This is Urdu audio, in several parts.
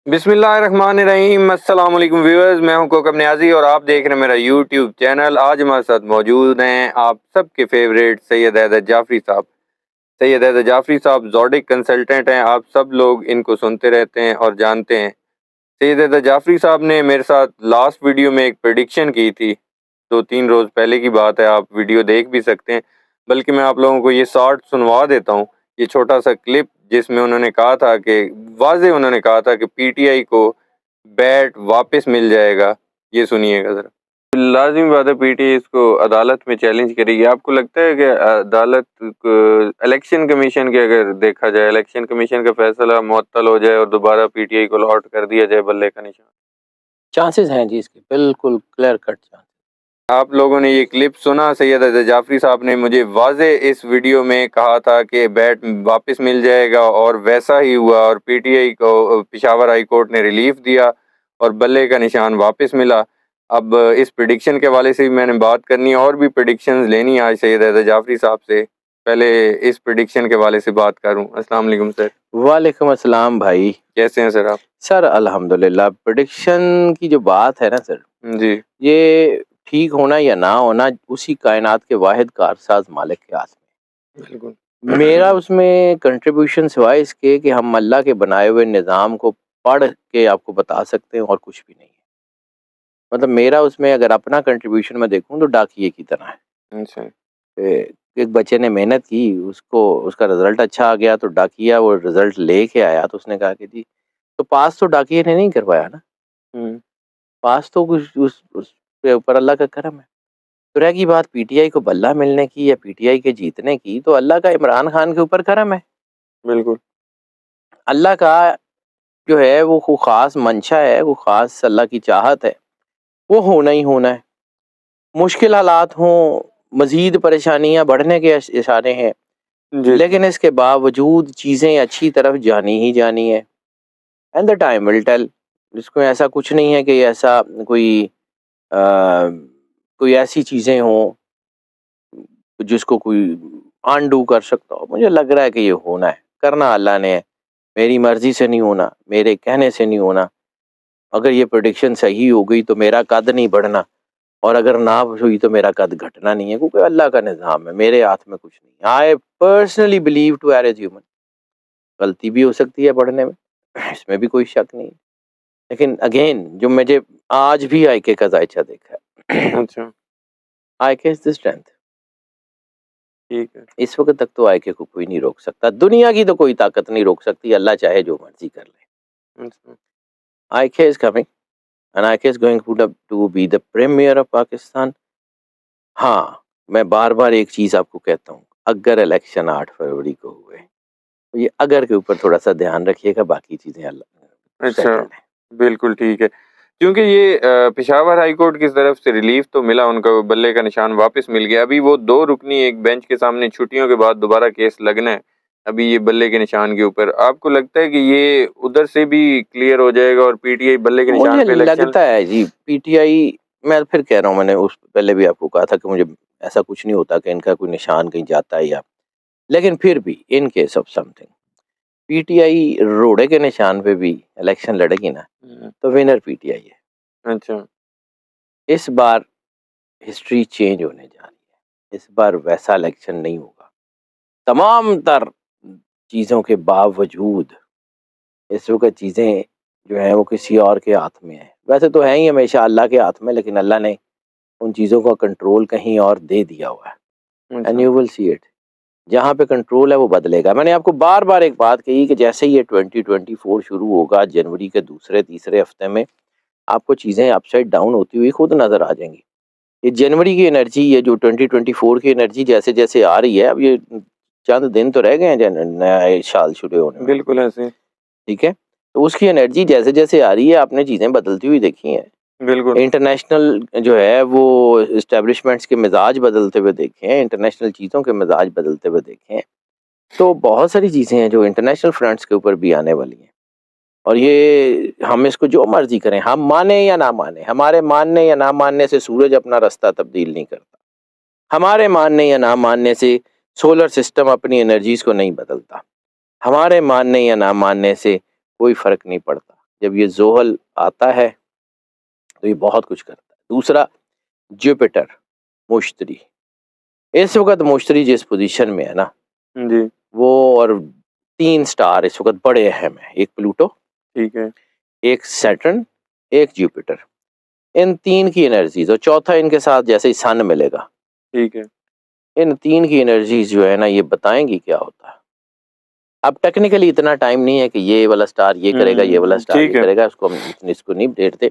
بسم اللہ الرحمن الرحیم۔ السلام علیکم ویورز، میں ہوں کوکب نیازی اور آپ دیکھ رہے ہیں میرا یوٹیوب چینل۔ آج ہمارے ساتھ موجود ہیں آپ سب کے فیوریٹ سید حیدر جعفری صاحب۔ سید حیدر جعفری صاحب زوڈک کنسلٹنٹ ہیں، آپ سب لوگ ان کو سنتے رہتے ہیں اور جانتے ہیں۔ سید حیدر جعفری صاحب نے میرے ساتھ لاسٹ ویڈیو میں ایک پریڈکشن کی تھی، 2-3 روز پہلے کی بات ہے، آپ ویڈیو دیکھ بھی سکتے ہیں، بلکہ میں آپ لوگوں کو یہ شارٹ سنوا دیتا ہوں، یہ چھوٹا سا کلپ جس میں انہوں نے کہا تھا کہ واضح انہوں نے کہا تھا کہ پی ٹی آئی کو بیٹ واپس مل جائے گا۔ یہ سنیے گا ذرا۔ لازمی بات ہے پی ٹی آئی اس کو عدالت میں چیلنج کرے گی۔ آپ کو لگتا ہے کہ عدالت الیکشن کمیشن کے اگر دیکھا جائے الیکشن کمیشن کا فیصلہ معطل ہو جائے اور دوبارہ پی ٹی آئی کو لاٹ کر دیا جائے بلے کا نشان؟ چانسز ہیں جی اس کے، بالکل کلیئر کٹ چانس۔ آپ لوگوں نے یہ کلپ سنا، سید حیدر جعفری صاحب نے مجھے واضح اس ویڈیو میں کہا تھا کہ بیٹ واپس مل جائے گا اور ویسا ہی ہوا، اور پی ٹی آئی کو پشاور ہائی کورٹ نے ریلیف دیا اور بلے کا نشان واپس ملا۔ اب اس پریڈکشن کے حوالے سے بھی میں نے بات کرنی ہے، اور بھی پریڈکشنز لینی ہے آج سید حیدر جعفری صاحب سے۔ پہلے اس پریڈکشن کے حوالے سے بات کروں۔ السلام علیکم سر۔ وعلیکم السلام بھائی، کیسے ہیں سر آپ؟ سر الحمدللہ۔ پریڈکشن کی جو بات ہے نا سر، جی یہ ٹھیک ہونا یا نہ ہونا اسی کائنات کے واحد کارساز مالک کے ہاتھ میں۔ بالکل۔ میرا اس میں کنٹریبیوشن سوائے اس کے کہ ہم اللہ کے بنائے ہوئے نظام کو پڑھ کے آپ کو بتا سکتے ہیں اور کچھ بھی نہیں ہے۔ مطلب میرا اس میں اگر اپنا کنٹریبیوشن میں دیکھوں تو ڈاکیے کی طرح ہے۔ اچھا۔ ایک بچے نے محنت کی، اس کا رزلٹ اچھا آ گیا تو ڈاکیا وہ رزلٹ لے کے آیا تو اس نے کہا کہ جی تو پاس تو ڈاکیے نے نہیں کروایا نا، پاس تو کچھ اس پہ اوپر اللہ کا کرم ہے۔ تو رہ گئی بات پی ٹی آئی کو بلہ ملنے کی یا پی ٹی آئی کے جیتنے کی، تو اللہ کا عمران خان کے اوپر کرم ہے۔ بالکل۔ اللہ کا جو ہے وہ خاص منشا ہے، وہ خاص اللہ کی چاہت ہے، وہ ہونا ہی ہونا ہے۔ مشکل حالات ہوں، مزید پریشانیاں بڑھنے کے اشارے ہیں، جی لیکن اس کے باوجود چیزیں اچھی طرف جانی ہی جانی ہے۔ And the time will tell. اس کو ایسا کچھ نہیں ہے کہ ایسا کوئی ایسی چیزیں ہوں جس کو کوئی انڈو کر سکتا ہو۔ مجھے لگ رہا ہے کہ یہ ہونا ہے، کرنا اللہ نے ہے، میری مرضی سے نہیں ہونا، میرے کہنے سے نہیں ہونا۔ اگر یہ پریڈکشن صحیح ہو گئی تو میرا قد نہیں بڑھنا، اور اگر نہ ہوئی تو میرا قد گھٹنا نہیں ہے، کیونکہ اللہ کا نظام ہے، میرے ہاتھ میں کچھ نہیں۔ I personally believe to err a human, غلطی بھی ہو سکتی ہے پڑھنے میں، اس میں بھی کوئی شک نہیں، لیکن اگین جو مجھے آج بھی آئی کے کا ذائچہ دیکھا ہے، اچھا آئی کے از دی اسٹرینتھ۔ ٹھیک ہے۔ اس وقت تک تو آئی کے کو کوئی نہیں روک سکتا، دنیا کی تو کوئی طاقت نہیں روک سکتی، اللہ چاہے جو مرضی کر لے۔ اچھا۔ آئی کے is coming and I is going to be the premier of Pakistan۔ ہاں میں بار بار ایک چیز آپ کو کہتا ہوں، اگر الیکشن 8 فروری کو ہوئے، یہ اگر کے اوپر تھوڑا سا دھیان رکھیے گا، باقی چیزیں اللہ اچھا سیٹلڈ ہیں۔ بالکل ٹھیک ہے، کیونکہ یہ پشاور ہائی کورٹ کی طرف سے ریلیف تو ملا، ان کا بلے کا نشان واپس مل گیا۔ ابھی وہ 2 رکنی ایک بینچ کے سامنے چھٹیوں کے بعد دوبارہ کیس لگنا ہے ابھی یہ بلے کے نشان کے اوپر۔ آپ کو لگتا ہے کہ یہ ادھر سے بھی کلیئر ہو جائے گا اور پی ٹی آئی بلے کے نشان مجھے پہ الیکشن؟ لگتا ہے جی پی ٹی آئی، میں پھر کہہ رہا ہوں، میں نے اس پہلے بھی آپ کو کہا تھا کہ مجھے ایسا کچھ نہیں ہوتا کہ ان کا کوئی نشان کہیں جاتا ہے، یا لیکن پھر بھی in case of some thing P T I روڑے کے نشان پہ بھی الیکشن لڑے گی نا تو ونر پی ٹی آئی ہے۔ اچھا اس بار ہسٹری چینج ہونے جا رہی ہے، اس بار ویسا الیکشن نہیں ہوگا۔ تمام تر چیزوں کے باوجود اس وقت چیزیں جو ہیں وہ کسی اور کے ہاتھ میں ہیں، ویسے تو ہیں ہی ہمیشہ اللہ کے ہاتھ میں، لیکن اللہ نے ان چیزوں کا کنٹرول کہیں اور دے دیا ہوا ہے، and you will see it. جہاں پہ کنٹرول ہے وہ بدلے گا۔ میں نے آپ کو بار بار ایک بات کہی کہ جیسے یہ 2024 شروع ہوگا، جنوری کے دوسرے تیسرے ہفتے میں آپ کو چیزیں اپ سائڈ ڈاؤن ہوتی ہوئی خود نظر آ جائیں گی۔ یہ جنوری کی انرجی، یہ جو 2024 کی انرجی جیسے جیسے آ رہی ہے، اب یہ چند دن تو رہ گئے ہیں نیا سال شروع ہونے میں، بالکل ایسے ٹھیک ہے، تو اس کی انرجی جیسے جیسے آ رہی ہے آپ نے چیزیں بدلتی ہوئی دیکھی ہیں۔ بالکل انٹرنیشنل جو ہے وہ اسٹیبلشمنٹس کے مزاج بدلتے ہوئے دیکھے ہیں، انٹرنیشنل چیزوں کے مزاج بدلتے ہوئے دیکھے ہیں، تو بہت ساری چیزیں ہیں جو انٹرنیشنل فرنٹس کے اوپر بھی آنے والی ہیں، اور یہ ہم اس کو جو مرضی کریں، ہم مانیں یا نہ مانیں، ہمارے ماننے یا نہ ماننے سے سورج اپنا رستہ تبدیل نہیں کرتا، ہمارے ماننے یا نہ ماننے سے سولر سسٹم اپنی انرجیز کو نہیں بدلتا، ہمارے ماننے یا نہ ماننے سے کوئی فرق نہیں پڑتا۔ جب یہ زحل آتا ہے تو یہ بہت کچھ کرتا ہے. دوسرا جوپیٹر مشتری، اس وقت مشتری جس پوزیشن میں ہے نا جی وہ، اور 3 سٹار اس وقت بڑے اہم ہیں، ایک پلوٹو، ٹھیک ہے. ایک سیٹرن، ایک جوپیٹر. ان 3 کی انرجیز، اور چوتھا ان کے ساتھ جیسے ہی سن ملے گا، ٹھیک ہے. ان 3 کی انرجیز جو ہے نا یہ بتائیں گی کیا ہوتا ہے. اب ٹیکنیکلی اتنا ٹائم نہیں ہے کہ یہ والا سٹار یہ کرے گا، یہ والا سٹار ٹھیک یہ ہے. کرے گا، اس کو نہیں دیتے،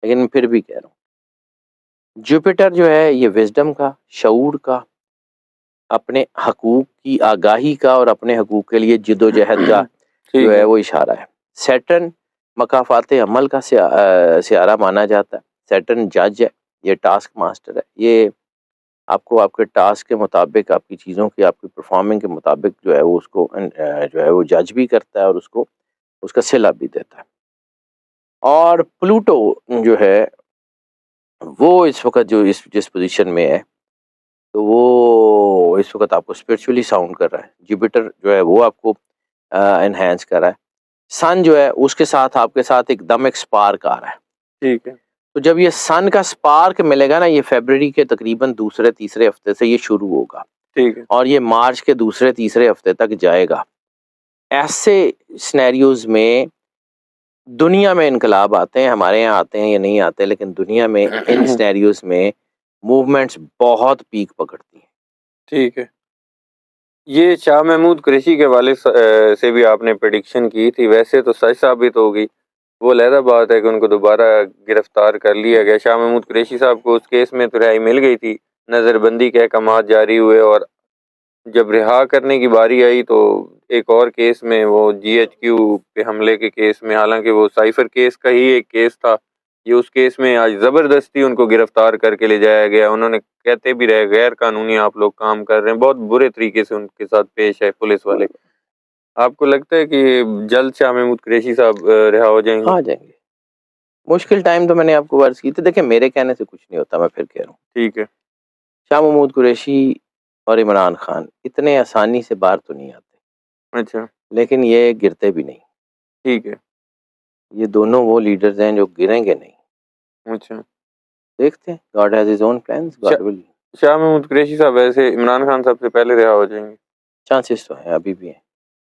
لیکن پھر بھی کہہ رہا ہوں جوپیٹر جو ہے یہ وزڈم کا، شعور کا، اپنے حقوق کی آگاہی کا، اور اپنے حقوق کے لیے جد و جہد کا ٹھیک جو ہے ہے. وہ اشارہ ہے. سیٹرن مکافات عمل کا سیارہ مانا جاتا ہے. سیٹرن جج ہے، یہ ٹاسک ماسٹر ہے، یہ آپ کو آپ کے ٹاسک کے مطابق، آپ کی چیزوں کی، آپ کی پرفارمنگ کے مطابق جو ہے وہ اس کو جو ہے وہ جج بھی کرتا ہے، اور اس کو اس کا صلہ بھی دیتا ہے. اور پلوٹو جو ہے وہ اس وقت جو جس پوزیشن میں ہے تو وہ اس وقت آپ کو اسپرچولی ساؤنڈ کر رہا ہے. جوپیٹر جو ہے وہ آپ کو انہینس کر رہا ہے. سن جو ہے اس کے ساتھ آپ کے ساتھ ایک دم ایک سپارک آ رہا ہے. ٹھیک ہے. تو جب یہ سن کا سپارک ملے گا نا، یہ فیبرری کے تقریباً دوسرے تیسرے ہفتے سے یہ شروع ہوگا، ٹھیک ہے. اور یہ مارچ کے دوسرے تیسرے ہفتے تک جائے گا. ایسے سینیریوز میں دنیا میں انقلاب آتے ہیں، ہمارے یہاں آتے ہیں یا نہیں آتے، لیکن دنیا میں ان سینیریوز میں موومنٹس بہت پیک پکڑتی ہیں. ٹھیک ہے. یہ شاہ محمود قریشی کے والد سے بھی آپ نے پریڈکشن کی تھی، ویسے تو سچ ثابت ہوگی. وہ علیحدہ بات ہے کہ ان کو دوبارہ گرفتار کر لیا گیا. شاہ محمود قریشی صاحب کو اس کیس میں تو رہائی مل گئی تھی، نظر بندی کے احکامات جاری ہوئے، اور جب رہا کرنے کی باری آئی تو ایک اور کیس میں، وہ جی ایچ کیو پہ حملے کے کیس میں، حالانکہ وہ سائفر کیس کا ہی ایک کیس تھا، یہ اس کیس میں آج زبردستی ان کو گرفتار کر کے لے جایا گیا. انہوں نے کہتے بھی رہے غیر قانونی آپ لوگ کام کر رہے ہیں، بہت برے طریقے سے ان کے ساتھ پیش ہے پولیس والے. آپ کو لگتا ہے کہ جلد شاہ محمود قریشی صاحب رہا ہو جائیں گے؟ ہاں جائیں گے. مشکل ٹائم تو میں نے آپ کو عرض کی تھی. دیکھیں میرے کہنے سے کچھ نہیں ہوتا، میں پھر کہہ رہا ہوں ٹھیک ہے. شاہ محمود قریشی اور عمران خان اتنے آسانی سے باہر تو نہیں آتے، اچھا. لیکن یہ گرتے بھی نہیں. ٹھیک ہے. یہ دونوں وہ لیڈرز ہیں جو گریں گے نہیں. اچھا. دیکھتے ہیں، God has his own plans, God will. Shah Mahmood Qureshi sahib ویسے عمران خان صاحب سے پہلے رہا ہو جائیں گے؟ چانسز تو ہیں، ابھی بھی ہیں.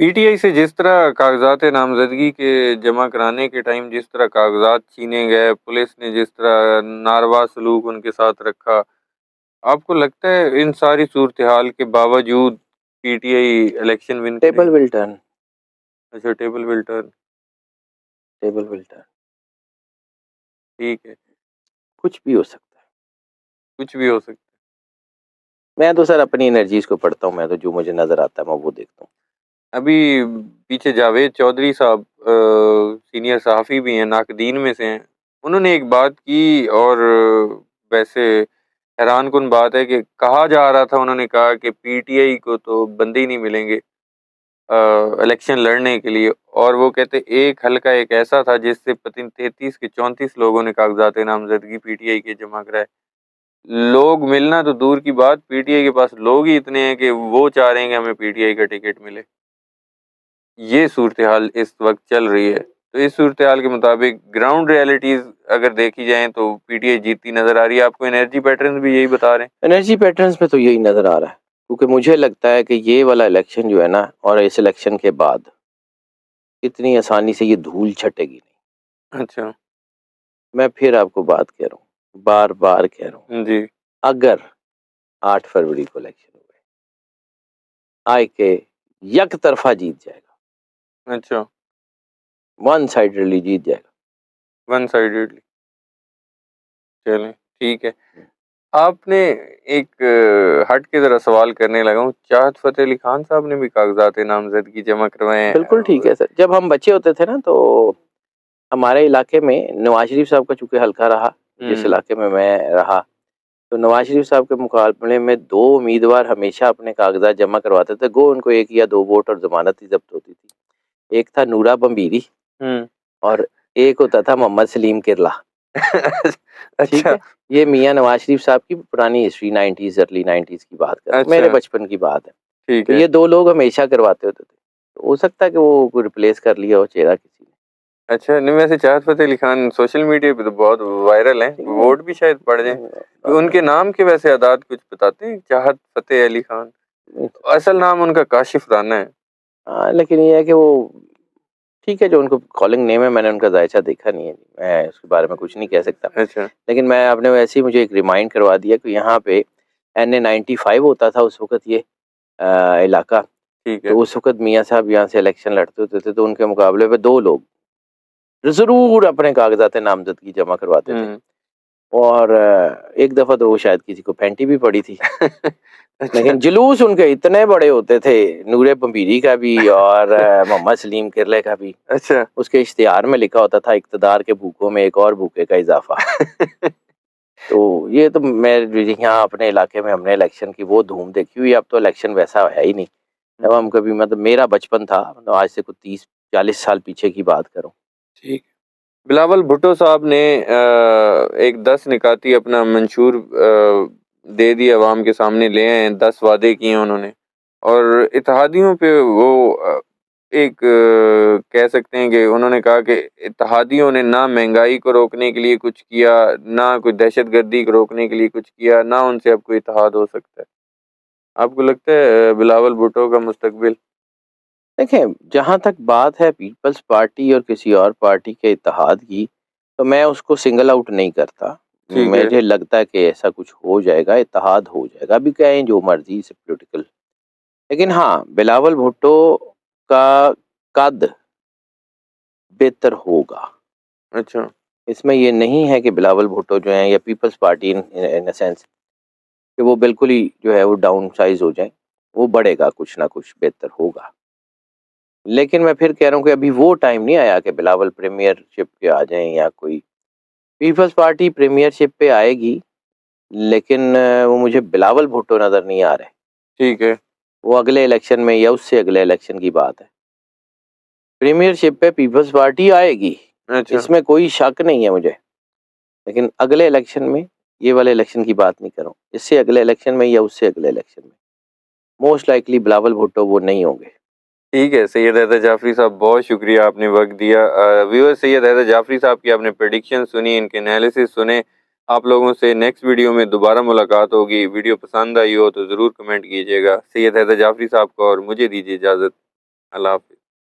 پی ٹی آئی سے جس طرح کاغذات نامزدگی کے جمع کرانے کے ٹائم جس طرح کاغذات چھینے گئے، پولیس نے جس طرح ناروا سلوک ان کے ساتھ رکھا، آپ کو لگتا ہے ان ساری صورتحال کے باوجود P T I election one کرے ٹیبل گی؟ ول ٹرن، اچھا، table will turn. Table will turn. ٹھیک ہے. کچھ بھی ہو سکتا ہے. کچھ بھی ہو سکتا میں تو سر اپنی انرجیز کو پڑھتا ہوں، میں تو جو مجھے نظر آتا ہے میں وہ دیکھتا ہوں. ہے. ابھی پیچھے جاوید چودھری صاحب سینئر صحافی بھی ہیں، ناقدین میں سے ہیں، انہوں نے ایک بات کی، اور ویسے حیران کن بات ہے کہ کہا جا رہا تھا، انہوں نے کہا کہ پی ٹی آئی کو تو بندے ہی نہیں ملیں گے الیکشن لڑنے کے لیے، اور وہ کہتے ایک حلقہ ایک ایسا تھا جس سے 33 کے 34 لوگوں نے کاغذات نامزدگی پی ٹی آئی کے جمع کرائے. لوگ ملنا تو دور کی بات، پی ٹی آئی کے پاس لوگ ہی اتنے ہیں کہ وہ چاہ رہے ہیں کہ ہمیں پی ٹی آئی کا ٹکٹ ملے. یہ صورتحال اس وقت چل رہی ہے. تو اس صورتحال کے مطابق گراؤنڈ ریالٹیز اگر دیکھی جائیں تو پی ٹی آئی جیتتی نظر آ رہی ہے. آپ کو انرجی پیٹرن بھی یہی بتا رہے ہیں؟ انرجی پیٹرنز میں تو یہی نظر آ رہا ہے، کیونکہ مجھے لگتا ہے کہ یہ والا الیکشن جو ہے نا، اور اس الیکشن کے بعد اتنی آسانی سے یہ دھول چھٹے گی نہیں. اچھا. میں پھر آپ کو بات کہہ رہا ہوں، بار بار کہہ رہا ہوں، جی. اگر 8 فروری کو الیکشن ہوئے، آئے کہ یک طرفہ جیت جائے گا، اچھا. ون سائڈلی جیت جائے گا. ون سائیڈڈلی. چلیں ٹھیک ہے. آپ نے ایک ہٹ کے ذرا سوال کرنے لگا ہوں، چاہت فتح علی خان صاحب نے بھی کاغذات نامزدگی جمع کروائے ہیں؟ بالکل ٹھیک ہے سر. جب ہم بچے ہوتے تھے نا تو ہمارے علاقے میں نواز شریف صاحب کا چونکہ حلقہ رہا، جس علاقے میں رہا، تو نواز شریف صاحب کے مقابلے میں 2 امیدوار ہمیشہ اپنے کاغذات جمع کرواتے تھے، گو ان کو 1 یا 2 ووٹ اور ضمانت ہی ضبط ہوتی تھی. ایک تھا نورا بمبیری، اور ایک ہوتا تھا محمد سلیم کرلا. ٹھیک اچھا. ہے، یہ میاں نواز شریف صاحب کی پرانی ہسٹری، 90s ارلی 90s کی بات کر رہا ہوں، میرے بچپن کی بات ہے. ٹھیک تو ہے. یہ 2 لوگ ہمیشہ کرواتے ہوتے تھے. ہو سکتا ہے کہ وہ ریپلیس کر لیا ہو چہرہ کسی نے. اچھا نہیں، ویسے چاہت فتح علی خان سوشل میڈیا پہ تو بہت وائرل ہیں، ووٹ بھی شاید پڑ جائیں. ان کے نام کے ویسے اعداد کچھ بتاتے ہیں؟ چاہت فتح علی خان، اصل نام ان کا کاشف رانا ہے. لیکن یہ ہے کہ وہ ٹھیک ہے، جو ان کو کالنگ نیم ہے، میں نے ان کا ذائچہ دیکھا نہیں ہے، میں اس کے بارے میں کچھ نہیں کہہ سکتا. اچھا لیکن میں آپ نے ویسے ہی مجھے ایک ریمائنڈ کروا دیا کہ یہاں پہ NA95 ہوتا تھا اس وقت یہ علاقہ. ٹھیک ہے. تو اس وقت میاں صاحب یہاں سے الیکشن لڑتے ہوتے تھے، تو ان کے مقابلے پہ 2 لوگ ضرور اپنے کاغذات نامزدگی جمع کرواتے تھے. اور ایک دفعہ تو وہ شاید کسی کو پینٹی بھی پڑی تھی. لیکن جلوس ان کے اتنے بڑے ہوتے تھے، نور بمبیری کا بھی اور محمد سلیم کرلے کا بھی. اچھا اس کے اشتہار میں لکھا ہوتا تھا اقتدار کے بھوکوں میں ایک اور بھوکے کا اضافہ. تو یہ تو میں یہاں اپنے علاقے میں ہم نے الیکشن کی وہ دھوم دیکھی ہوئی. اب تو الیکشن ویسا ہے ہی نہیں. جب ہم کبھی مطلب میرا بچپن تھا، مطلب آج سے کچھ 30-40 سال پیچھے کی بات کروں. ٹھیک. بلاول بھٹو صاحب نے ایک 10 نکاتی اپنا منشور دے دی، عوام کے سامنے لے آئے ہیں. 10 وعدے کیے انہوں نے، اور اتحادیوں پہ وہ ایک کہہ سکتے ہیں کہ انہوں نے کہا کہ اتحادیوں نے نہ مہنگائی کو روکنے کے لیے کچھ کیا، نہ کوئی دہشت گردی کو روکنے کے لیے کچھ کیا، نہ ان سے اب کوئی اتحاد ہو سکتا ہے. آپ کو لگتا ہے بلاول بھٹو کا مستقبل؟ دیکھیں، جہاں تک بات ہے پیپلز پارٹی اور کسی اور پارٹی کے اتحاد کی، تو میں اس کو سنگل آؤٹ نہیں کرتا. ٹھیک ہے. مجھے لگتا ہے کہ ایسا کچھ ہو جائے گا، اتحاد ہو جائے گا. ابھی کہیں جو مرضی سے پولیٹیکل، لیکن ہاں بلاول بھٹو کا قد بہتر ہوگا. اچھا اس میں یہ نہیں ہے کہ بلاول بھٹو جو ہیں یا پیپلز پارٹی ان سینس کہ وہ بالکل ہی جو ہے وہ ڈاؤن سائز ہو جائیں. وہ بڑھے گا، کچھ نہ کچھ بہتر ہوگا. لیکن میں پھر کہہ رہا ہوں کہ ابھی وہ ٹائم نہیں آیا کہ بلاول پریمیئر شپ پہ آ جائیں یا کوئی. پیپلز پارٹی پریمیئر شپ پہ آئے گی، لیکن وہ مجھے بلاول بھٹو نظر نہیں آ رہے. ٹھیک ہے. وہ اگلے الیکشن میں یا اس سے اگلے الیکشن کی بات ہے. پریمیئر شپ پہ پیپلز پارٹی آئے گی، اچھا اس میں کوئی شک نہیں ہے مجھے. لیکن اگلے الیکشن میں، یہ والے الیکشن کی بات نہیں کروں، اس سے اگلے الیکشن میں یا اس سے اگلے الیکشن میں موسٹ لائکلی بلاول بھٹو وہ نہیں ہوں گے. ٹھیک ہے. سید حیدر جعفری صاحب بہت شکریہ، آپ نے وقت دیا. ویور سید حیدر جعفری صاحب کی آپ نے پریڈکشن سنی، ان کے انالیسس سنے. آپ لوگوں سے نیکسٹ ویڈیو میں دوبارہ ملاقات ہوگی. ویڈیو پسند آئی ہو تو ضرور کمنٹ کیجیے گا. سید حیدر جعفری صاحب کو اور مجھے دیجیے اجازت. اللہ حافظ.